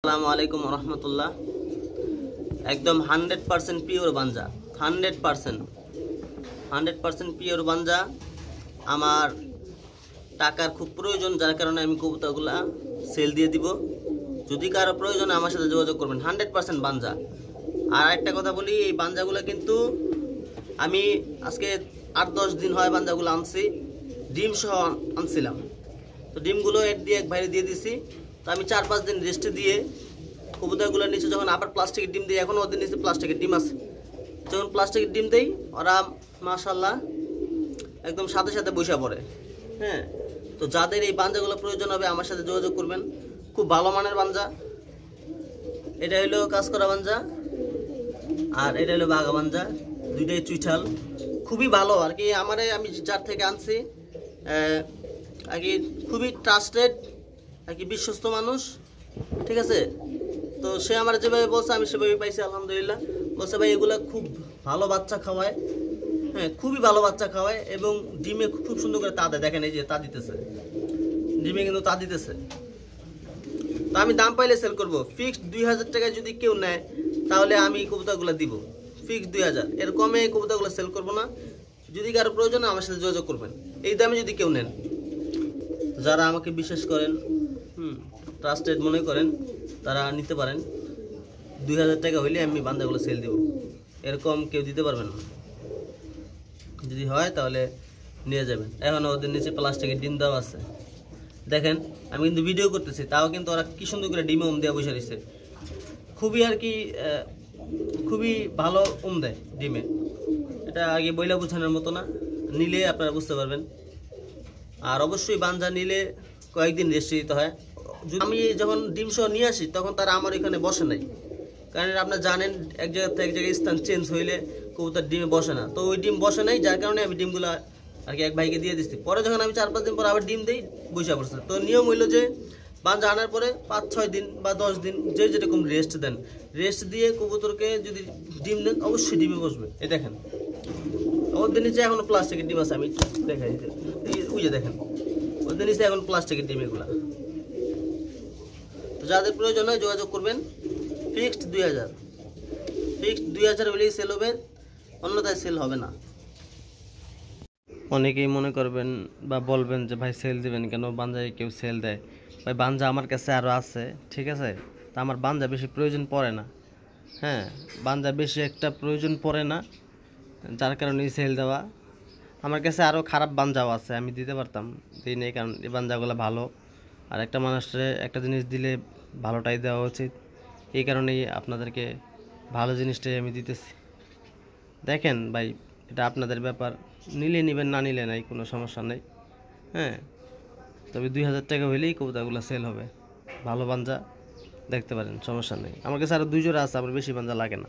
আসসালামু আলাইকুম রহমতুল্লাহ। একদম 100% পিওর বাঞ্জা, 100% পিওর বাঞ্জা। আমার টাকার খুব প্রয়োজন, যার কারণে আমি কবুতরগুলা সেল দিয়ে দিব। যদি কারো প্রয়োজন আমার সাথে যোগাযোগ করবেন। 100% বাঞ্জা। আর একটা কথা বলি, এই বাঞ্জাগুলো কিন্তু আমি আজকে 8-10 দিন হয় বাঞ্জাগুলো আনছি, ডিম সহ আনছিলাম। তো ডিমগুলো এর দিয়ে এক ভাইরে দিয়ে দিছি। তো আমি 4-5 দিন রেস্টে দিয়ে কবুতরগুলোর নিচে যখন আবার প্লাস্টিকের ডিম দিই, এখন ওদের নিচে প্লাস্টিকের ডিম আছে, যখন প্লাস্টিকের ডিম দেই ওরা মাশাআল্লাহ একদম সাথে সাথে বসে পড়ে। হ্যাঁ, তো যাদের এই বাঞ্জাগুলো প্রয়োজন হবে আমার সাথে যোগাযোগ করবেন। খুব ভালো মানের বাঞ্জা। এটা হলো কাজ করা বাঞ্জা, আর এটা হলো বাঘা বাঞ্জা। দুইটাই চুইঠাল, খুবই ভালো আর কি। আমি যার থেকে আনছি আর কি খুবই ট্রাস্টেড আর কি, বিশ্বস্ত মানুষ। ঠিক আছে, তো সে আমার যেভাবে বলছে আমি সেভাবে পাইছি আলহামদুলিল্লাহ। বলছে ভাই এগুলা খুব ভালো বাচ্চা খাওয়ায়। হ্যাঁ, খুবই ভালো বাচ্চা খাওয়ায় এবং ডিমে খুব সুন্দর করে তা দেয়। দেখেন এই যে তা দিতেছে, ডিমে কিন্তু তা দিতেছে। তো আমি দাম পাইলে সেল করব। ফিক্সড 2000 টাকায় যদি কেউ নেয় তাহলে আমি কবুতরগুলো দিব ফিক্সড 2000। এর কমে কবুতরগুলো সেল করব না। যদি কারো প্রয়োজন আমার সাথে যোগাযোগ করবেন। এই দামে যদি কেউ নেন, যারা আমাকে বিশ্বাস করেন, ট্রাস্টেড মনে করেন, তারা নিতে পারেন। 2000 টাকা হইলে আমি বান্দাগুলো সেল দেব। এরকম কেউ দিতে পারবেন না। যদি হয় তাহলে নিয়ে যাবেন। এখন ওদের নিচে প্লাস্টিকের ডিম দেওয়া আছে। দেখেন আমি কিন্তু ভিডিও করতেছি, তাও কিন্তু ওরা কি সুন্দর করে ডিমে দেওয়া বসে রয়েছে। খুবই আর কি খুবই ভালো দেয় ডিমে। এটা আগে বইলা বোঝানোর মতো না, নিলে আপনারা বুঝতে পারবেন। আর অবশ্যই বাঞ্জা নিলে কয়েকদিন রেস্ট দিতে হয়। আমি যখন ডিম সহ নিয়ে আসি তখন তারা আমার এখানে বসে নাই, কারণ আপনারা জানেন এক জায়গা থেকে এক জায়গায় স্থান চেঞ্জ হইলে কবুতর ডিমে বসে না। তো ওই ডিম বসে নাই, যার কারণে আমি ডিমগুলো আর কি এক ভাইকে দিয়ে দিচ্ছি। পরে যখন আমি 4-5 দিন পর আবার ডিম দিই, বসে পড়ছে। তো নিয়ম হইলো যে বাঞ্জা আনার পরে 5-6 দিন বা 10 দিন যে যেরকম রেস্ট দেন, রেস্ট দিয়ে কবুতরকে যদি ডিম দেন অবশ্যই ডিমে বসবে। এই দেখেন ওদের নিচে এখনো প্লাস্টিকের ডিম আছে, আমি দেখাই। ওই যে দেখেন ওদের নিচে এখন প্লাস্টিকের ডিম এগুলা। তো যাদের প্রয়োজন হয় যোগাযোগ করবেন। ফিক্সড 2000, ফিক্সড 2000 হলেই সেল হবে, অন্যথায় সেল হবে না। অনেকেই মনে করবেন বা বলবেন যে ভাই সেল দিবেন কেন, বাঞ্জায় কেউ সেল দেয়। ভাই বাঞ্জা আমার কাছে আরও আছে, ঠিক আছে। তা আমার বাঞ্জা বেশি প্রয়োজন পড়ে না। হ্যাঁ, বাঞ্জা বেশি একটা প্রয়োজন পড়ে না, যার কারণে সেল দেওয়া। আমার কাছে আরও খারাপ বাঞ্জাও আছে, আমি দিতে পারতাম, দিই নেই, কারণ এই বাঞ্জাগুলো ভালো। আর একটা মানুষের একটা জিনিস দিলে ভালোটাই দেওয়া উচিত। এই কারণেই আপনাদেরকে ভালো জিনিসটাই আমি দিতেছি। দেখেন ভাই, এটা আপনাদের ব্যাপার, নিলে নেবেন, না নিলে নাই, কোনো সমস্যা নেই। হ্যাঁ, তবে 2000 টাকা হইলেই কবুতরগুলো সেল হবে। ভালো বাঞ্জা দেখতে পারেন, সমস্যা নেই। আমার কাছে আরও 2 জোড়া আছে, আমার বেশি বাঞ্জা লাগে না।